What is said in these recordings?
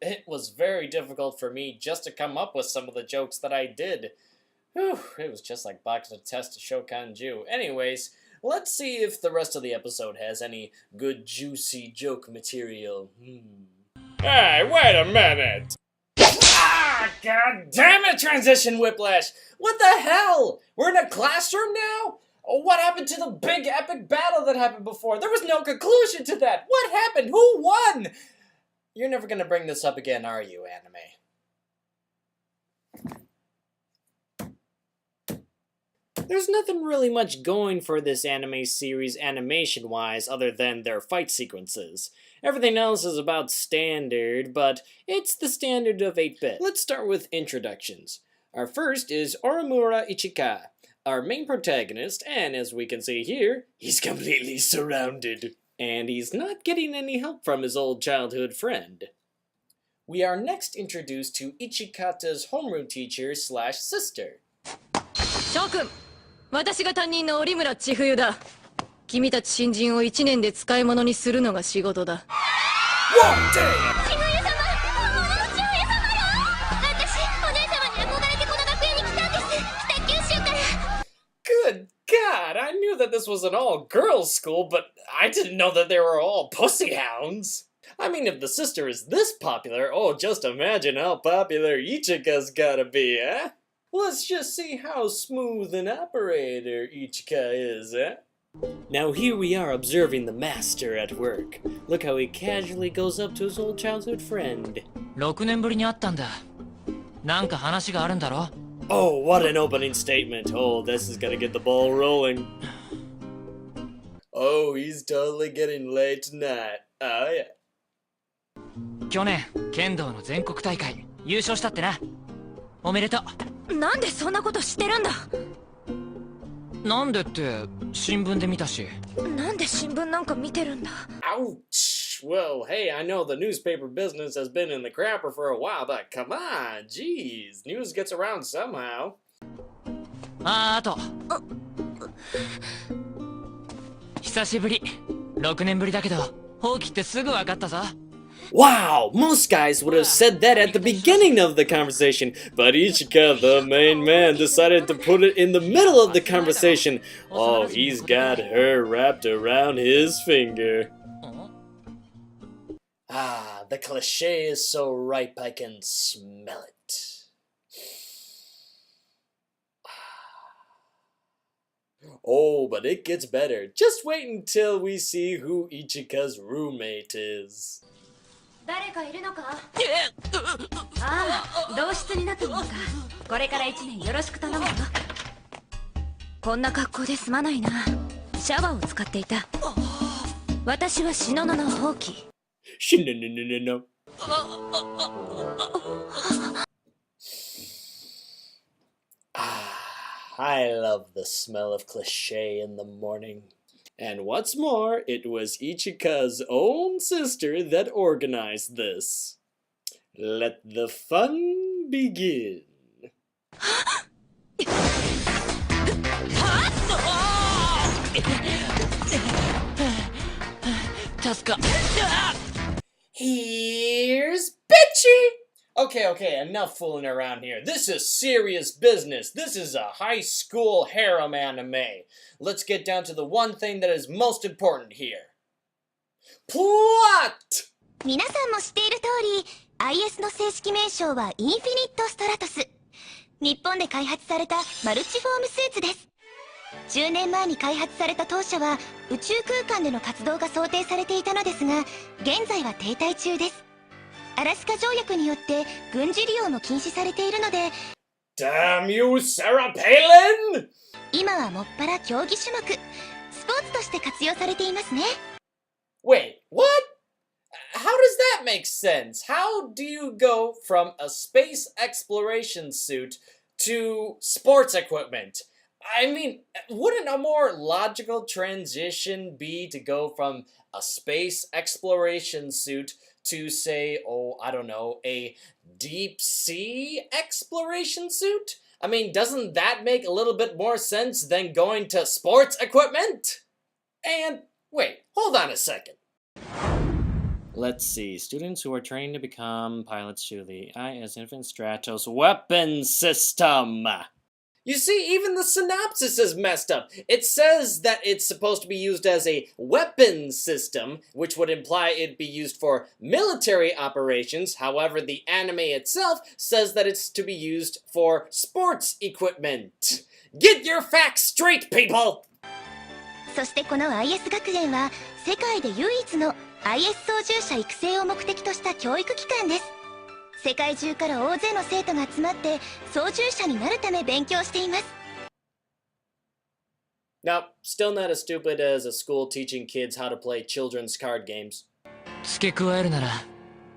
It was very difficult for me just to come up with some of the jokes that I did. Whew, it was just like boxing a test to Shokanju. Anyways, let's see if the rest of the episode has any good juicy joke material. Hey, wait a minute! Ah, god damn it, transition whiplash! What the hell? We're in a classroom now? Oh, what happened to the big epic battle that happened before? There was no conclusion to that! What happened? Who won? You're never gonna bring this up again, are you, anime? There's nothing really much going for this anime series animation-wise other than their fight sequences. Everything else is about standard, but it's the standard of 8-bit. Let's start with introductions. Our first is Orimura Ichika, our main protagonist, and as we can see here, he's completely surrounded. And he's not getting any help from his old childhood friend. We are next introduced to Ichikata's homeroom teacher slash sister. Shōkun, 私が担任の折村千冬だ。君たち新人を1年で使い物にするのが仕事だ。One day! 千冬様、千冬様よ。私、お姉様に憧れてこの学園に来たんです。北九州から。Good God, I knew that this was an all-girls school, but I didn't know that they were all pussy hounds. I mean, if the sister is this popular, oh, just imagine how popular Ichika's gotta be, eh? Let's just see how smooth an operator Ichika is, eh? Now here we are observing the master at work. Look how he casually goes up to his old childhood friend. 6年ぶりに会ったんだ。なんか話があるんだろ? Oh, what an opening statement. Oh, this is gonna get the ball rolling. Oh, he's totally getting laid tonight. Oh, yeah. 去年、剣道の全国大会優勝したってな。おめでとう。なんでそんなこと知ってるんだ？なんでって新聞で見たし。なんで新聞なんか見てるんだ？ Ouch! Well, hey, I know the newspaper business has been in the crapper for a while, but come on, jeez, news gets around somehow. あと。久しぶり。6年ぶりだけど、放棄ってすぐ分かったぞ。Wow, most guys would have said that at the beginning of the conversation, but Ichika, the main man, decided to put it in the middle of the conversation. Oh, he's got her wrapped around his finger. Ah, the cliche is so ripe I can smell it. Oh, but it gets better. Just wait until we see who Ichika's roommate is. 誰かいるのか？ああ、同室になってるのか。これから1年よろしく頼むよ。こんな格好で済まないな。シャワーを使っていた。私はシノノの放棄。シノノノノノ。I love the smell of cliché in the morning. And what's more, it was Ichika's own sister that organized this. Let the fun begin. Here's Bitchy! Okay, enough fooling around here. This is serious business. This is a high school harem anime. Let's get down to the one thing that is most important here. Plot! 皆さんも知っている通り、IS の正式名称はインフィニット・ストラトス。日本で開発されたマルチフォームスーツです。10年前に開発された当社は宇宙空間での活動が想定されていたのですが、現在は停滞中です。アラスカ条約によって軍事利用も禁止されているので Damn you, Sarah Palin! 今はもっぱら競技種目、スポーツとして活用されていますね。Wait, what? How does that make sense? How do you go from a space exploration suit to sports equipment? I mean, wouldn't a more logical transition be to go from a space exploration suit to, say, oh, I don't know, a deep sea exploration suit? I mean, doesn't that make a little bit more sense than going to sports equipment? And, wait, hold on a second. Let's see. Students who are trained to become pilots to the IS Infinite Stratos weapon system. You see, even the synopsis is messed up. It says that it's supposed to be used as a weapon system, which would imply it'd be used for military operations. However, the anime itself says that it's to be used for sports equipment. Get your facts straight, people! そしてこの IS 学園は世界で唯一の IS 操縦者育成を目的とした教育機関です。世界中から大勢の生徒が集まって操縦者になるため勉強しています。Now, still not as stupid as a school teaching kids how to play children's card games. 付け加えるなら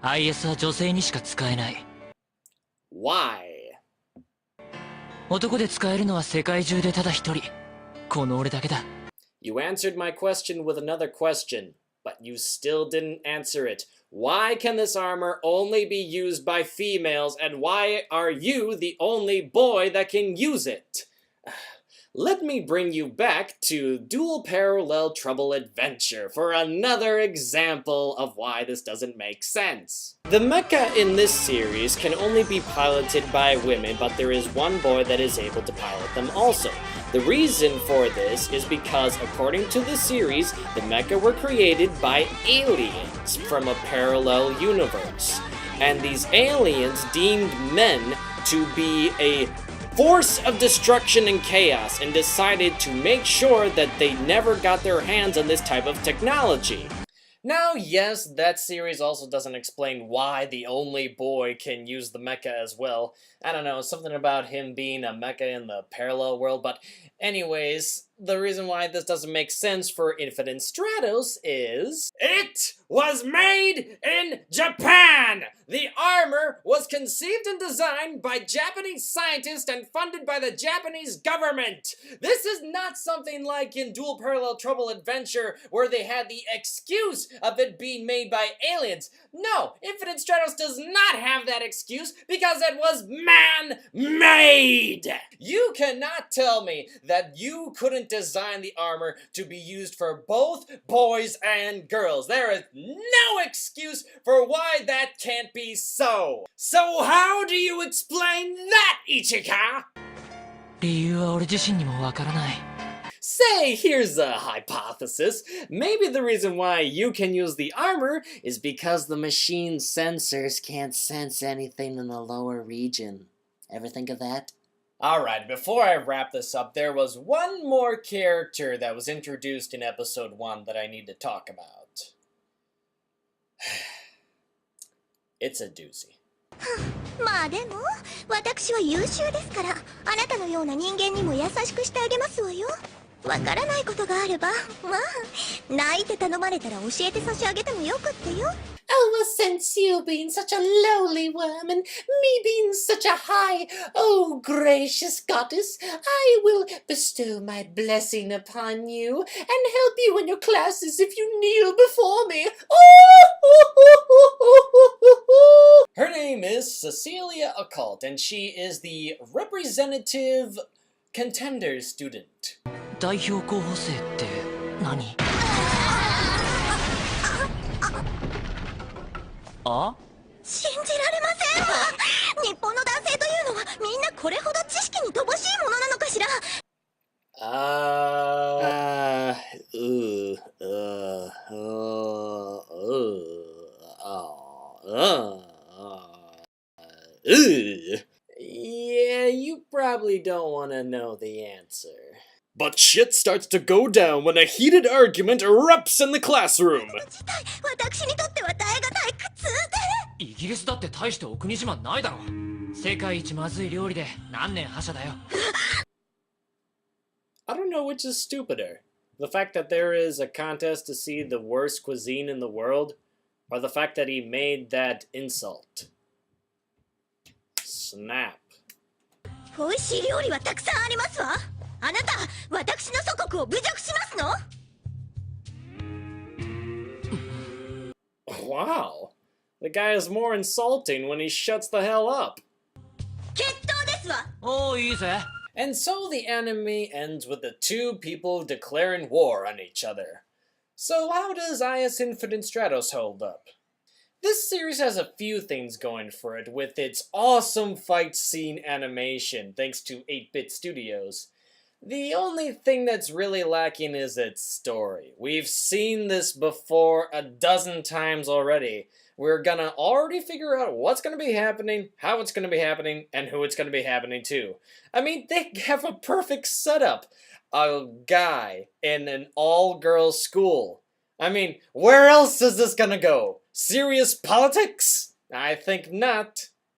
IS は女性にしか使えない。 Why? 男で使えるのは世界中でただ一人。この俺だけだ。 You answered my question with another question, but you still didn't answer it. Why can this armor only be used by females, and why are you the only boy that can use it? Let me bring you back to Dual Parallel Trouble Adventure for another example of why this doesn't make sense. The mecha in this series can only be piloted by women, but there is one boy that is able to pilot them also. The reason for this is because, according to the series, the mecha were created by aliens from a parallel universe. And these aliens deemed men to be a force of destruction and chaos and decided to make sure that they never got their hands on this type of technology. Now, yes, that series also doesn't explain why the only boy can use the mecha as well. I don't know, something about him being a mecha in the parallel world, but anyways, the reason why this doesn't make sense for Infinite Stratos is... It was made in Japan! The armor was conceived and designed by Japanese scientists and funded by the Japanese government! This is not something like in Dual Parallel Trouble Adventure, where they had the excuse of it being made by aliens. No, Infinite Stratos does not have that excuse because it was man-made! You cannot tell me that you couldn't design the armor to be used for both boys and girls. There is no excuse for why that can't be so. So how do you explain that, Ichika? 理由は俺自身にもわからない。 Say, here's a hypothesis. Maybe the reason why you can use the armor is because the machine's sensors can't sense anything in the lower region. Ever think of that? Alright, before I wrap this up, there was one more character that was introduced in episode 1 that I need to talk about. It's a doozy. まあでも私は優秀ですからあなたのような人間にも優しくしてあげますわよ。わからないことがあればまあ泣いて頼まれたら教えて差し上げてもよくってよ。 Oh, well, since you being such a lowly worm and me being such a high, oh gracious goddess, I will bestow my blessing upon you and help you in your classes if you kneel before me. Her name is Cecilia Occult, and she is the representative contender student. 代表候補生って何？あ？信じられませんわ。日本の男性というのはみんなこれほど知識に乏しいものなのかしら。Yeah, you probably don't want to know the answer. But shit starts to go down when a heated argument erupts in the classroom. 事態私にとっては耐え難い苦痛で。イギリスだって大してお国自慢ないだろ。世界一まずい料理で何年覇者だよ。I don't know which is stupider. The fact that there is a contest to see the worst cuisine in the world, or the fact that he made that insult. Snap. 美味しい料理はたくさんありますわ。あなた、私の祖国を侮辱しますの？ Wow. The guy is more insulting when he shuts the hell up. 決闘ですわ。おーいいぜ。 And so the anime ends with the two people declaring war on each other. So how does IS Infinite Stratos hold up? This series has a few things going for it with its awesome fight scene animation, thanks to 8-Bit Studios. The only thing that's really lacking is its story. We've seen this before a dozen times already. We're gonna already figure out what's gonna be happening, how it's gonna be happening, and who it's gonna be happening to. I mean, they have a perfect setup. A guy in an all-girls school. I mean, where else is this gonna go? Serious politics? I think not.